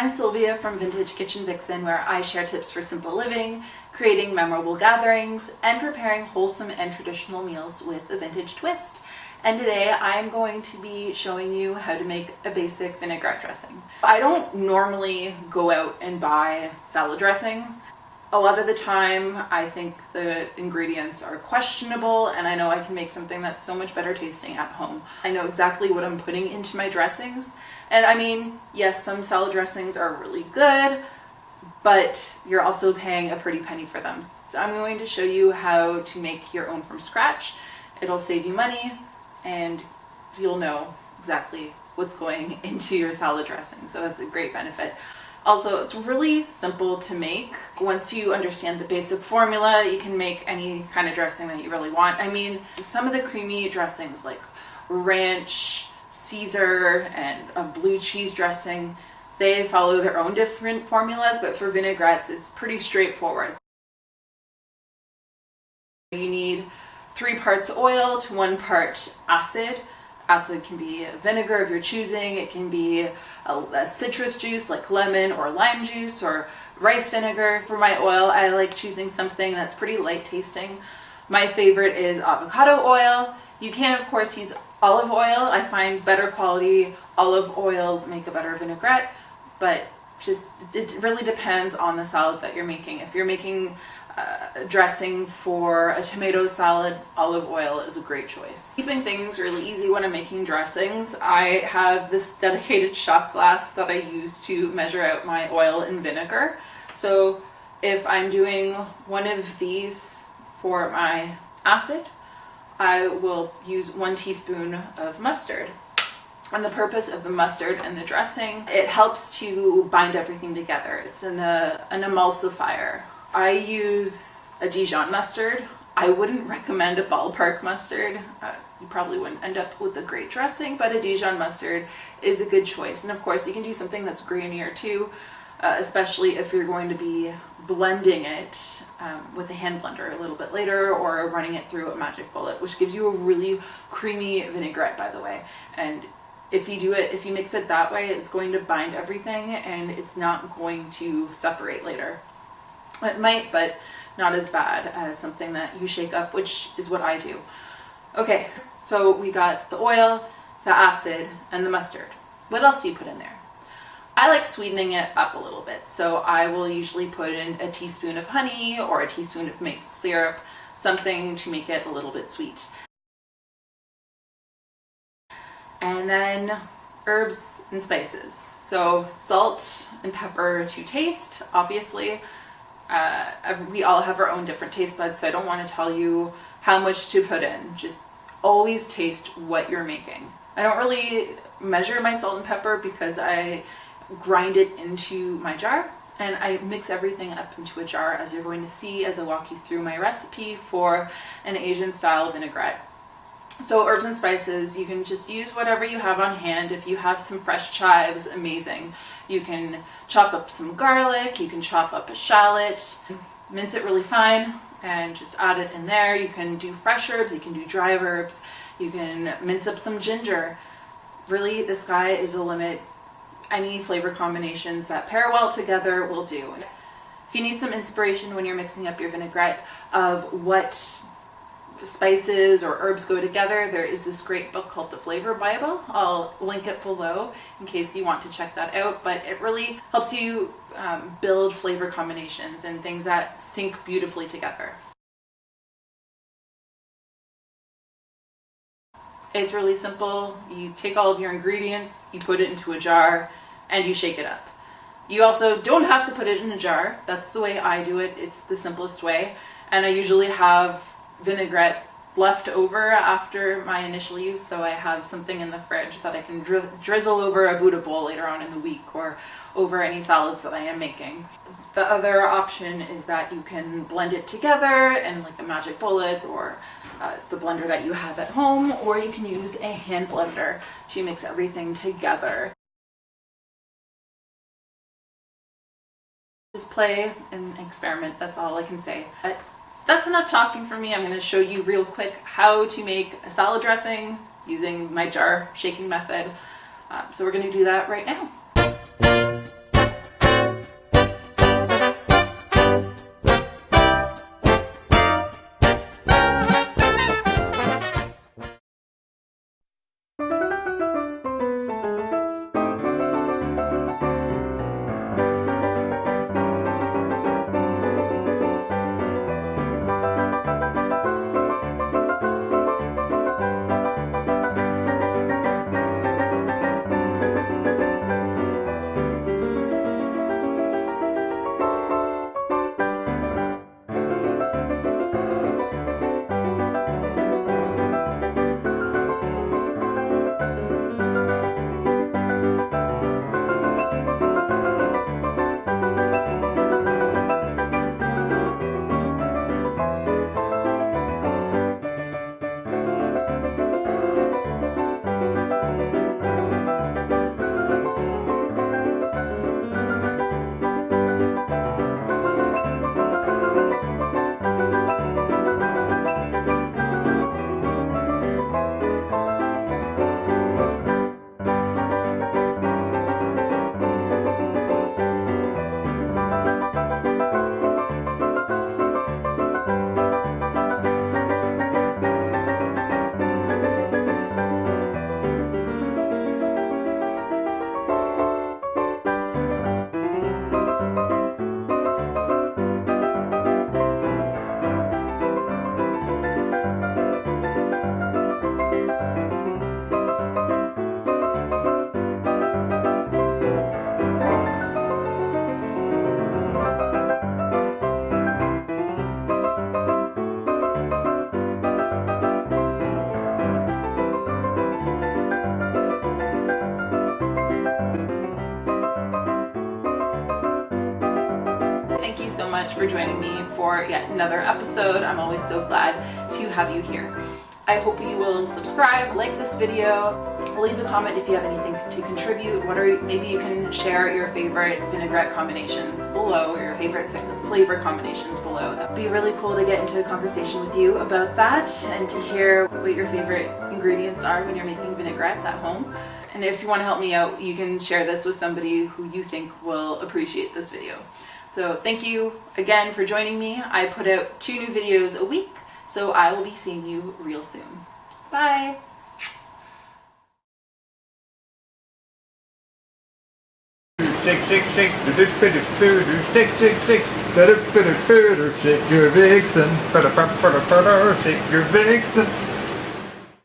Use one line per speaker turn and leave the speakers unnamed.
I'm Sylvia from Vintage Kitchen Vixen, where I share tips for simple living, creating memorable gatherings, and preparing wholesome and traditional meals with a vintage twist. And today I'm going to be showing you how to make a basic vinaigrette dressing. I don't normally go out and buy salad dressing. A lot of the time I think the ingredients are questionable, and I know I can make something that's so much better tasting at home. I know exactly what I'm putting into my dressings, and I mean, yes, some salad dressings are really good, but you're also paying a pretty penny for them. So I'm going to show you how to make your own from scratch. It'll save you money, and you'll know exactly what's going into your salad dressing, so that's a great benefit. Also, it's really simple to make. Once you understand the basic formula, you can make any kind of dressing that you really want. I mean, some of the creamy dressings like ranch, Caesar, and a blue cheese dressing, they follow their own different formulas, but for vinaigrettes, it's pretty straightforward. You need 3 parts oil to 1 part acid. Acid can be vinegar of your choosing. It can be a citrus juice like lemon or lime juice or rice vinegar. For my oil, I like choosing something that's pretty light tasting. My favorite is avocado oil. You can, of course, use olive oil. I find better quality olive oils make a better vinaigrette, but it really depends on the salad that you're making. If you're making dressing for a tomato salad, olive oil is a great choice. Keeping things really easy when I'm making dressings, I have this dedicated shot glass that I use to measure out my oil and vinegar. So if I'm doing one of these for my acid, I will use 1 teaspoon of mustard. And the purpose of the mustard and the dressing, it helps to bind everything together. It's an emulsifier. I use a Dijon mustard. I wouldn't recommend a ballpark mustard. You probably wouldn't end up with a great dressing, but a Dijon mustard is a good choice. And of course, you can do something that's grainier too, especially if you're going to be blending it with a hand blender a little bit later, or running it through a magic bullet, which gives you a really creamy vinaigrette, by the way. And if you mix it that way, it's going to bind everything and it's not going to separate later. It might, but not as bad as something that you shake up, which is what I do. Okay, so we got the oil, the acid, and the mustard. What else do you put in there? I like sweetening it up a little bit, so I will usually put in a teaspoon of honey or a teaspoon of maple syrup, something to make it a little bit sweet. And then herbs and spices. So salt and pepper to taste, obviously. We all have our own different taste buds, so I don't want to tell you how much to put in. Just always taste what you're making. I don't really measure my salt and pepper because I grind it into my jar, and I mix everything up into a jar, as you're going to see as I walk you through my recipe for an Asian style vinaigrette. So herbs and spices, you can just use whatever you have on hand. If you have some fresh chives, amazing. You can chop up some garlic, you can chop up a shallot, mince it really fine, and just add it in there. You can do fresh herbs, you can do dry herbs, you can mince up some ginger. Really, the sky is the limit. Any flavor combinations that pair well together will do. If you need some inspiration when you're mixing up your vinaigrette of what spices or herbs go together, there is this great book called The Flavor Bible. I'll link it below in case you want to check that out, but it really helps you build flavor combinations and things that sync beautifully together. It's really simple. You take all of your ingredients, you put it into a jar, and you shake it up. You also don't have to put it in a jar. That's the way I do it. It's the simplest way, and I usually have vinaigrette left over after my initial use, so I have something in the fridge that I can drizzle over a Buddha bowl later on in the week, or over any salads that I am making. The other option is that you can blend it together in like a magic bullet, or the blender that you have at home, or you can use a hand blender to mix everything together. Just play and experiment, that's all I can say. That's enough talking for me. I'm going to show you real quick how to make a salad dressing using my jar shaking method. So we're going to do that right now. much for joining me for yet another episode. I'm always so glad to have you here. I hope you will subscribe, like this video, leave a comment if you have anything to contribute. Maybe you can share your favorite vinaigrette combinations below, or your favorite flavor combinations below. That would be really cool to get into a conversation with you about that and to hear what your favorite ingredients are when you're making vinaigrettes at home. And if you want to help me out, you can share this with somebody who you think will appreciate this video. So thank you again for joining me. I put out 2 new videos a week, so I will be seeing you real soon. Bye!
Shake, shake, shake, shake, shake, shake, shake your vixen, shake your vixen.